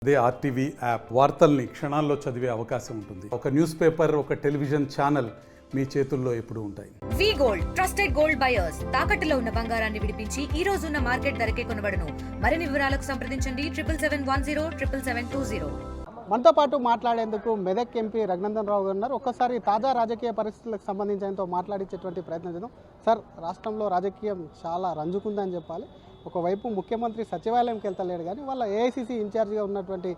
అదే RTV app వార్తల్ని క్షణాల్లో చదివే అవకాశం ఉంటుంది. ఒక న్యూస్ పేపర్, ఒక టెలివిజన్ ఛానల్ మీ చేతుల్లో ఎప్పుడూ ఉంటాయి. వి గోల్డ్, ట్రస్టెడ్ గోల్డ్ బయర్స్. తాకట్టులో ఉన్న బంగారాన్ని విడిపించి ఈ రోజు ఉన్న మార్కెట్ ధరకే కొనబడును. మరిన్ని వివరాలకు సంప్రదించండి 7771077720. మనతో పాటు మాట్లాడేందుకు మెదక్ ఎంపీ రఘునందన్ రావు గారు ఉన్నారు. ఒక్కసారి తాజా రాజకీయ పరిస్థితులకు సంబంధించి ఆయనతో మాట్లాడించేటువంటి ప్రయత్నం చేద్దాం. సార్, రాష్ట్రంలో రాజకీయం చాలా రంజుకుందని చెప్పాలి. ఒకవైపు ముఖ్యమంత్రి సచివాలయంకి వెళ్తలేడు, కానీ వాళ్ళ ఏఐసిసి ఇన్ఛార్జిగా ఉన్నటువంటి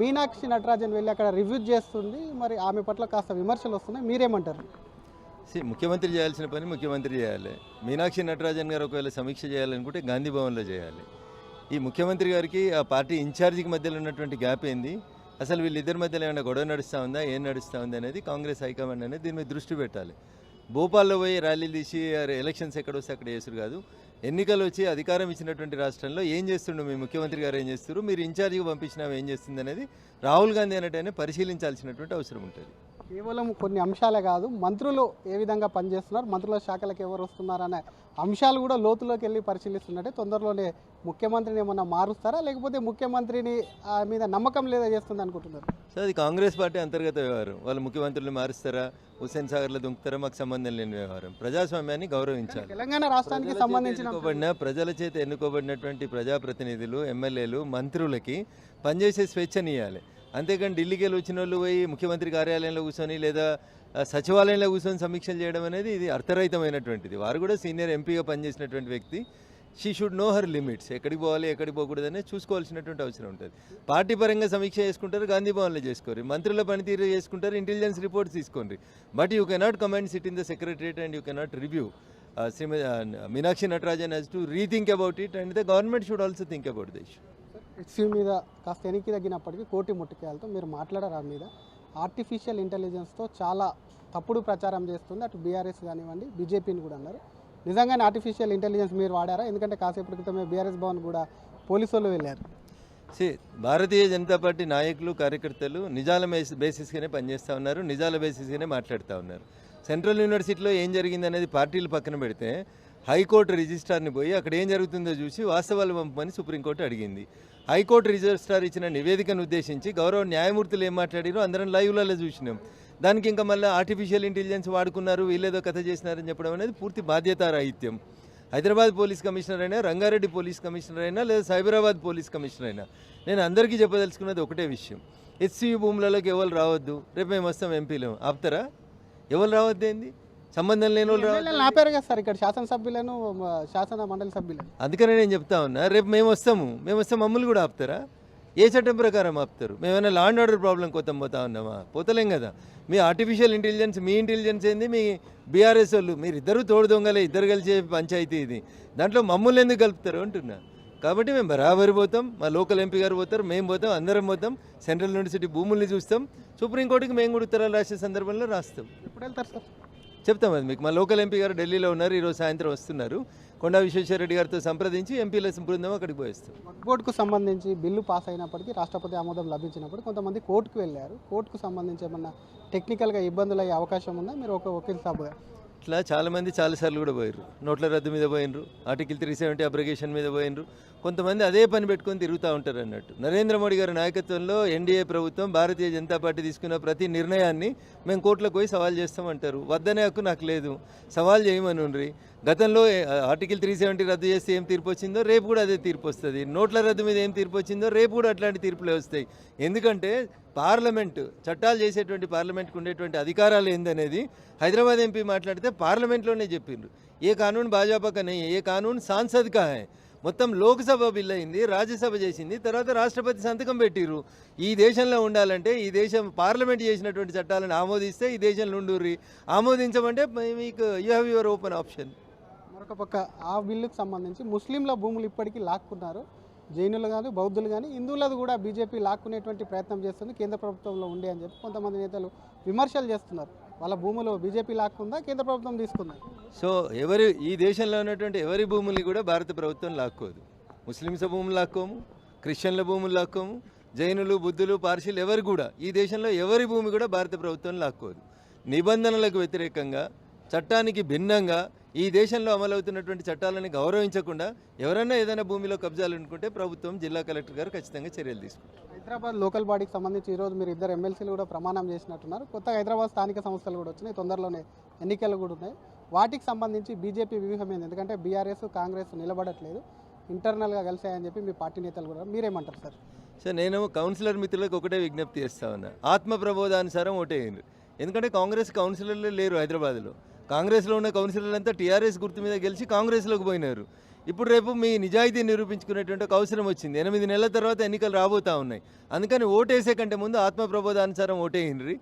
మీనాక్షి నటరాజన్ వెళ్ళి అక్కడ రివ్యూ చేస్తుంది. మరి ఆమె పట్ల కాస్త విమర్శలు వస్తున్నాయి, మీరేమంటారు? ముఖ్యమంత్రి చేయాల్సిన పని ముఖ్యమంత్రి చేయాలి. మీనాక్షి నటరాజన్ గారు ఒకవేళ సమీక్ష చేయాలనుకుంటే గాంధీ భవన్లో చేయాలి. ఈ ముఖ్యమంత్రి గారికి ఆ పార్టీ ఇన్ఛార్జికి మధ్యలో ఉన్నటువంటి గ్యాప్ ఏంది, అసలు వీళ్ళిద్దరి మధ్యలో ఏమైనా గొడవ నడుస్తూ ఉందా, ఏం నడుస్తూ ఉంది అనేది కాంగ్రెస్ హైకమాండ్ అనేది దీని మీద దృష్టి పెట్టాలి. భోపాల్లో పోయి ర్యాలీలు తీసి ఎలక్షన్స్ ఎక్కడ వస్తే అక్కడ చేసుడు కాదు. ఎన్నికలు వచ్చి అధికారం ఇచ్చినటువంటి రాష్ట్రంలో ఏం చేస్తుండో మీ ముఖ్యమంత్రి గారు ఏం చేస్తారు, మీరు ఇన్ఛార్జిగా పంపించినావు ఏం చేస్తుంది అనేది రాహుల్ గాంధీ అనేటైనా పరిశీలించాల్సినటువంటి అవసరం ఉంటుంది. కేవలం కొన్ని అంశాలే కాదు, మంత్రులు ఏ విధంగా పనిచేస్తున్నారు, మంత్రుల శాఖలకు ఎవరు వస్తున్నారు అనే అంశాలు కూడా లోతులోకి వెళ్ళి పరిశీలిస్తున్నట్టే. తొందరలోనే ముఖ్యమంత్రిని ఏమన్నా మారుస్తారా, లేకపోతే ముఖ్యమంత్రిని మీద నమ్మకం లేదా చేస్తుంది అనుకుంటున్నారు? సో అది కాంగ్రెస్ పార్టీ అంతర్గత వ్యవహారం. వాళ్ళు ముఖ్యమంత్రులు మారుస్తారా, హుస్సేన్ సాగర్లో దుంకుతారా, మాకు సంబంధం లేని వ్యవహారం. ప్రజాస్వామ్యాన్ని గౌరవించాలి. తెలంగాణ రాష్ట్రానికి సంబంధించిన ప్రజల చేత ఎన్నుకోబడినటువంటి ప్రజాప్రతినిధులు, ఎమ్మెల్యేలు, మంత్రులకి పనిచేసే స్వేచ్ఛనియాలి. అంతేకాని ఢిల్లీకి వెళ్ళి వచ్చిన వాళ్ళు పోయి ముఖ్యమంత్రి కార్యాలయంలో కూర్చొని లేదా సచివాలయంలో కూర్చొని సమీక్షలు చేయడం అనేది ఇది అర్థరహితమైనటువంటిది. వారు కూడా సీనియర్ ఎంపీగా పనిచేసినటువంటి వ్యక్తి. She should know her limits. ఎక్కడికి పోవాలి, ఎక్కడికి పోకూడదనే చూసుకోవాల్సినటువంటి అవసరం ఉంటుంది. పార్టీ పరంగా సమీక్ష చేసుకుంటారు, గాంధీ భవన్లో చేసుకోరు. మంత్రుల పనితీరు చేసుకుంటారు, ఇంటెలిజెన్స్ రిపోర్ట్స్ తీసుకోండి. But you cannot command SIT in the secretariat and you cannot review. Meenakshi Natarajan has to rethink about it and the government should also think about the issue. HC మీద కాస్త వెనక్కి తగ్గినప్పటికీ కోటి ముట్టుకేయాలతో మీరు మాట్లాడారు. ఆ మీద ఆర్టిఫిషియల్ ఇంటెలిజెన్స్తో చాలా తప్పుడు ప్రచారం చేస్తుంది, అటు బీఆర్ఎస్ కానివ్వండి, బీజేపీని కూడా అన్నారు. నిజంగానే ఆర్టిఫిషియల్ ఇంటెలిజెన్స్ మీరు వాడారా? ఎందుకంటే కాసేపటి క్రితమే బీఆర్ఎస్ భవన్ కూడా పోలీసు వాళ్ళు వెళ్ళారు. భారతీయ జనతా పార్టీ నాయకులు, కార్యకర్తలు నిజాల బేసిస్గానే పనిచేస్తూ ఉన్నారు, నిజాల బేసిస్గానే మాట్లాడుతూ ఉన్నారు. సెంట్రల్ యూనివర్సిటీలో ఏం జరిగింది అనేది పార్టీలు పక్కన పెడితే హైకోర్టు రిజిస్ట్రార్ని పోయి అక్కడ ఏం జరుగుతుందో చూసి వాస్తవాలు పంపమని సుప్రీంకోర్టు అడిగింది. హైకోర్టు రిజిస్ట్రార్ ఇచ్చిన నివేదికను ఉద్దేశించి గౌరవ న్యాయమూర్తులు ఏం మాట్లాడారో అందరం లైవ్లలో చూసినాం. దానికి ఇంకా మళ్ళీ ఆర్టిఫిషియల్ ఇంటెలిజెన్స్ వాడుకున్నారు, వీళ్ళేదో కథ చేసినారని చెప్పడం అనేది పూర్తి బాధ్యతారాహిత్యం. హైదరాబాద్ పోలీస్ కమిషనర్ అయినా, రంగారెడ్డి పోలీస్ కమిషనర్ అయినా, లేదా సైబరాబాద్ పోలీస్ కమిషనర్ అయినా, నేను అందరికీ చెప్పదలుచుకున్నది ఒకటే విషయం. హెచ్సియు భూములలోకి ఎవరు రావద్దు, రేపు మేము వస్తాం ఎంపీలు ఆపుతారా? ఎవరు రావద్దు ఏంది, సంబంధం లేని వాళ్ళు ఆపారు కదా సార్ ఇక్కడ శాసనసభ్యులను, శాసన మండలి సభ్యులు. అందుకనే నేను చెప్తా ఉన్నా, రేపు మేము వస్తే మమ్మల్ని కూడా ఆపుతారా? ఏ చట్టం ప్రకారం ఆపుతారు? మేమైనా లా అండ్ ఆర్డర్ ప్రాబ్లం కొత్త పోతా ఉన్నామా? పోతలేం కదా. మీ ఆర్టిఫిషియల్ ఇంటెలిజెన్స్, మీ ఇంటెలిజెన్స్ ఏంది, మీ బీఆర్ఎస్ వాళ్ళు, మీరు ఇద్దరు తోడు దొంగలే, ఇద్దరు కలిసే పంచాయతీ ఇది. దాంట్లో మమ్మల్ని ఎందుకు కలుపుతారు అంటున్నా. కాబట్టి మేము బరాబరి పోతాం, మా లోకల్ ఎంపీ గారు పోతారు, మేము పోతాం, అందరం పోతాం. సెంట్రల్ యూనివర్సిటీ భూముల్ని చూస్తాం, సుప్రీంకోర్టుకి మేము కూడా ఉత్తరాలు రాసే సందర్భంలో రాస్తాం. ఎప్పుడు వెళ్తారు సార్? చెప్తాం అది మీకు. మా లోకల్ ఎంపీ గారు ఢిల్లీలో ఉన్నారు, ఈరోజు సాయంత్రం వస్తున్నారు. కొండా విశ్వేశ్వరరెడ్డి గారితో సంప్రదించి ఎంపీల బృందం అక్కడికి పోయిస్తాం. కోర్టుకు సంబంధించి బిల్లు పాస్ అయినప్పటికీ, రాష్ట్రపతి ఆమోదం లభించినప్పుడు కొంతమంది కోర్టుకు వెళ్ళారు. కోర్టుకు సంబంధించి ఏమన్నా టెక్నికల్గా ఇబ్బందులు అయ్యే అవకాశం ఉందా? మీరు ఒక వకీల్ సాబ్గా ఇట్లా చాలామంది చాలాసార్లు కూడా పోయినరు. నోట్ల రద్దు మీద పోయినరు, ఆర్టికల్ 370 అబ్రిగేషన్ మీద పోయినరు. కొంతమంది అదే పని పెట్టుకొని తిరుగుతూ ఉంటారు అన్నట్టు. నరేంద్ర మోడీ గారి నాయకత్వంలో ఎన్డీఏ ప్రభుత్వం, భారతీయ జనతా పార్టీ తీసుకున్న ప్రతి నిర్ణయాన్ని మేము కోర్టులకు పోయి సవాల్ చేస్తామంటారు. వద్దనే హక్కు నాకు లేదు, సవాల్ చేయమని. గతంలో ఆర్టికల్ 370 రద్దు చేస్తే ఏం తీర్పు వచ్చిందో రేపు కూడా అదే తీర్పు వస్తుంది. నోట్ల రద్దు మీద ఏం తీర్పు వచ్చిందో రేపు కూడా అట్లాంటి తీర్పులే వస్తాయి. ఎందుకంటే పార్లమెంటు, చట్టాలు చేసేటువంటి పార్లమెంట్కి ఉండేటువంటి అధికారాలు ఏందనేది హైదరాబాద్ ఎంపీ మాట్లాడితే పార్లమెంట్లోనే చెప్పిండ్రు. ఏ కానూన్ భాజపా కా నహీ, ఏ కానూన్ సాంసద్ కా హై. మొత్తం లోక్సభ బిల్ అయింది, రాజ్యసభ చేసింది, తర్వాత రాష్ట్రపతి సంతకం పెట్టిర్రు. ఈ దేశంలో ఉండాలంటే ఈ దేశం పార్లమెంట్ చేసినటువంటి చట్టాలను ఆమోదిస్తే ఈ దేశంలో ఉండుర్రి, ఆమోదించమంటే మీకు you have your open option. మరొక పక్క ఆ బిల్లుకు సంబంధించి ముస్లింల భూములు ఇప్పటికీ లాక్కున్నారు. జైనులు కానీ, బౌద్ధులు కానీ, హిందువులది కూడా బీజేపీ లాక్కునేటువంటి ప్రయత్నం చేస్తుంది కేంద్ర ప్రభుత్వంలో ఉండే అని చెప్పి కొంతమంది నేతలు విమర్శలు చేస్తున్నారు. వాళ్ళ భూములు బీజేపీ లాక్కుందా, కేంద్ర ప్రభుత్వం తీసుకుందా? సో ఈ దేశంలో ఉన్నటువంటి ఎవరి భూముల్ని కూడా భారత ప్రభుత్వం లాక్కోదు. ముస్లిమ్స్ భూములు లాక్కోము, క్రిస్టియన్ల భూములు లాక్కోము, జైనులు, బుద్ధులు, పార్సీలు ఎవరు కూడా ఈ దేశంలో ఎవరి భూమి కూడా భారత ప్రభుత్వం లాక్కోదు. నిబంధనలకు వ్యతిరేకంగా, చట్టానికి భిన్నంగా ఈ దేశంలో అమలవుతున్నటువంటి చట్టాలను గౌరవించకుండా ఎవరైనా ఏదైనా భూమిలో కబ్జాలు అనుకుంటే ప్రభుత్వం, జిల్లా కలెక్టర్ గారు ఖచ్చితంగా చర్యలు తీసుకుంటారు. హైదరాబాద్ లోకల్ బాడీకి సంబంధించి ఈరోజు మీరు ఇద్దరు ఎమ్మెల్సీలు కూడా ప్రమాణం చేసినట్టున్నారు. కొత్తగా హైదరాబాద్ స్థానిక సంస్థలు కూడా వచ్చినాయి, తొందరలోనే ఎన్నికలు కూడా ఉన్నాయి. వాటికి సంబంధించి బీజేపీ వ్యూహం ఏంది? ఎందుకంటే బీఆర్ఎస్ కాంగ్రెస్ నిలబడట్లేదు, ఇంటర్నల్గా కలిసాయని చెప్పి మీ పార్టీ నేతలు కూడా, మీరేమంటారు సార్? సార్ నేను కౌన్సిలర్ మిత్రులకు ఒకటే విజ్ఞప్తి చేస్తా ఉన్నా, ఆత్మ ప్రబోధానుసారం ఓటేయండి. ఎందుకంటే కాంగ్రెస్ కౌన్సిలర్లు లేరు హైదరాబాద్లో. కాంగ్రెస్లో ఉన్న కౌన్సిలర్లు అంతా టీఆర్ఎస్ గుర్తు మీద గెలిచి కాంగ్రెస్లోకి పోయినారు. ఇప్పుడు రేపు మీ నిజాయితీ నిరూపించుకునేటువంటి ఒక అవసరం వచ్చింది. 8 నెలల తర్వాత ఎన్నికలు రాబోతూ ఉన్నాయి. అందుకని ఓటేసే కంటే ముందు ఆత్మ ప్రబోధానుసారం ఓటేయండి.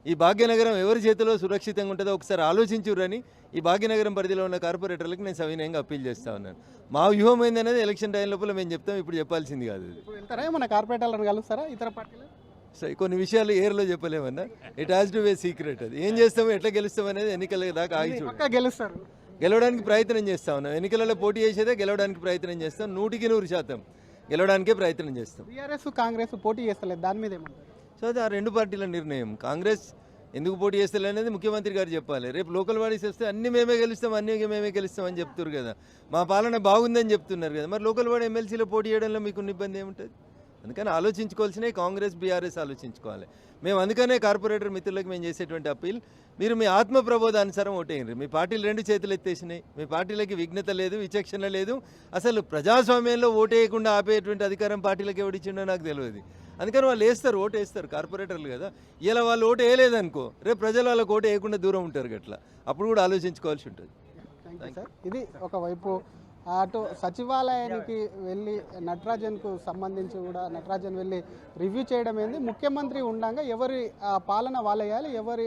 ఈ భాగ్యనగరం ఎవరి చేతిలో సురక్షితంగా ఉంటుందో ఒకసారి ఆలోచించురని ఈ భాగ్యనగరం పరిధిలో ఉన్న కార్పొరేటర్లకు నేను సవినయంగా అప్పీల్ చేస్తా ఉన్నాను. మా వ్యూహం ఏందనేది ఎలక్షన్ టైం లోపల మేము చెప్తాం, ఇప్పుడు చెప్పాల్సింది కాదు. ఇప్పుడు వెళ్తారా మన కార్పొరేటర్లను కలుస్తారా ఇతర పార్టీలు? సో కొన్ని విషయాలు ఏర్లో చెప్పలేమన్నా, it has to be secret. అది ఏం చేస్తామో ఎట్లా గెలుస్తాం అనేది ఎన్నికల దాకా ఆగి చూడండి. పక్కా గెలుస్తారు, గెలవడానికి ప్రయత్నం చేస్తా ఉన్నాం. ఎన్నికలలో పోటీ చేసేదే గెలవడానికి ప్రయత్నం చేస్తాం. 100% గెలవడానికే ప్రయత్నం చేస్తాం. బీఆర్ఎస్ కాంగ్రెస్ పోటీ చేస్తలేదు, దాని మీద ఏమంటారు? సో అది ఆ రెండు పార్టీల నిర్ణయం. కాంగ్రెస్ ఎందుకు పోటీ చేస్తారు అనేది ముఖ్యమంత్రి గారు చెప్పాలి. రేపు లోకల్ బాడీస్ వస్తే అన్ని మేమే గెలుస్తాం అని చెప్తున్నారు కదా. మా పాలన బాగుందని చెప్తున్నారు కదా. మరి లోకల్ బాడీ ఎమ్మెల్సీలో పోటీ చేయడంలో మీకు ఇబ్బంది ఏముంటుంది? అందుకని ఆలోచించుకోవాల్సినవి కాంగ్రెస్ బీఆర్ఎస్ ఆలోచించుకోవాలి. మేము అందుకనే కార్పొరేటర్ మిత్రులకు మేము చేసేటువంటి అప్పీల్, మీరు మీ ఆత్మ ప్రబోధానుసారం ఓటేయండి. మీ పార్టీలు 2 చేతులు ఎత్తేసినాయి. మీ పార్టీలకి విఘ్నత లేదు, విచక్షణ లేదు. అసలు ప్రజాస్వామ్యంలో ఓటేయకుండా ఆపేటువంటి అధికారం పార్టీలకు ఎవడిచ్చిండో నాకు తెలియదు. అందుకని వాళ్ళు వేస్తారు, ఓటు వేస్తారు, కార్పొరేటర్లు కదా. ఇలా వాళ్ళు ఓటు వేయలేదనుకో, రేపు ప్రజలు వాళ్ళకి ఓటు వేయకుండా దూరం ఉంటారు గట్లా. అప్పుడు కూడా ఆలోచించుకోవాల్సి ఉంటుంది. Thank you sir. ఇది ఒకవైపు అటు సచివాలయానికి వెళ్ళి నటరాజన్కు సంబంధించి కూడా నటరాజన్ వెళ్ళి రివ్యూ చేయడం ఏంది, ముఖ్యమంత్రి ఉండగా ఎవరి పాలన వాళ్ళే చేయాలి, ఎవరి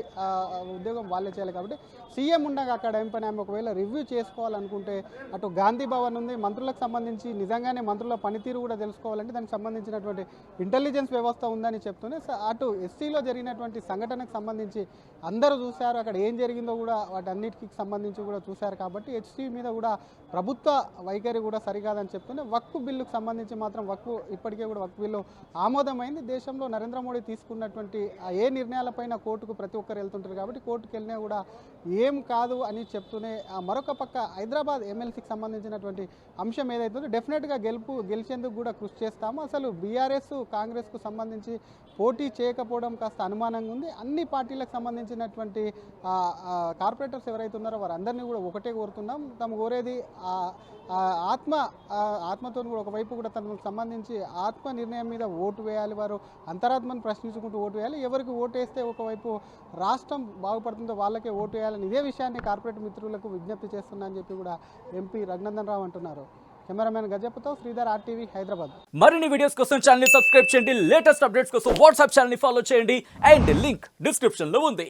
ఉద్యోగం వాళ్ళే చేయాలి. కాబట్టి సీఎం ఉండగా అక్కడ ఏం పని, ఆమె ఒకవేళ రివ్యూ చేసుకోవాలనుకుంటే అటు గాంధీ భవన్ ఉంది, మంత్రులకు సంబంధించి నిజంగానే మంత్రుల పనితీరు కూడా తెలుసుకోవాలంటే దానికి సంబంధించినటువంటి ఇంటెలిజెన్స్ వ్యవస్థ ఉందని చెప్తూనే అటు ఎస్సీలో జరిగినటువంటి సంఘటనకు సంబంధించి అందరూ చూశారు, అక్కడ ఏం జరిగిందో కూడా వాటన్నిటికి సంబంధించి కూడా చూశారు. కాబట్టి ఎస్సీ మీద కూడా ప్రభుత్వ వైఖరి కూడా సరికాదని చెప్తూనే వక్ఫ్ బిల్లుకు సంబంధించి మాత్రం ఇప్పటికే కూడా వక్ఫ్ బిల్లు ఆమోదమైంది. దేశంలో నరేంద్ర మోడీ తీసుకున్నటువంటి ఏ నిర్ణయాలపైన కోర్టుకు ప్రతి ఒక్కరు వెళ్తుంటారు. కాబట్టి కోర్టుకు వెళ్ళినా కూడా ఏం కాదు అని చెప్తూనే మరొక పక్క హైదరాబాద్ ఎమ్మెల్సీకి సంబంధించినటువంటి అంశం ఏదైతుందో డెఫినెట్గా గెలిచేందుకు కూడా కృషి చేస్తాము. అసలు బీఆర్ఎస్ కాంగ్రెస్కు సంబంధించి పోటీ చేయకపోవడం కాస్త అనుమానంగా ఉంది. అన్ని పార్టీలకు సంబంధించినటువంటి కార్పొరేటర్స్ ఎవరైతే ఉన్నారో వారందరినీ కూడా ఒకటే కోరుతున్నాం, తమ కోరేది ఆత్మతో కూడా ఒకవైపు కూడా తనకు సంబంధించి ఆత్మ నిర్ణయం మీద ఓటు వేయాలి. వారు అంతరాత్మను ప్రశ్నించుకుంటూ ఓటు వేయాలి. ఎవరికి ఓటు వేస్తే ఒకవైపు రాష్ట్రం బాగుపడుతుందో వాళ్ళకే ఓటు వేయాలని ఇదే విషయాన్ని కార్పొరేట్ మిత్రులకు విజ్ఞప్తి చేస్తున్నా అని చెప్పి కూడా ఎంపీ రఘునందన్ రావు అంటున్నారు. కెమెరామెన్ గజపతో శ్రీధర్, RTV, హైదరాబాద్. మరిన్ని వీడియోస్ కోసం ఛానల్ ని సబ్స్క్రైబ్ చేయండి, లేటెస్ట్ అప్డేట్స్ కోసం వాట్సాప్ ఛానల్ ని ఫాలో చేయండి అండ్ లింక్ డిస్క్రిప్షన్ లో ఉంది.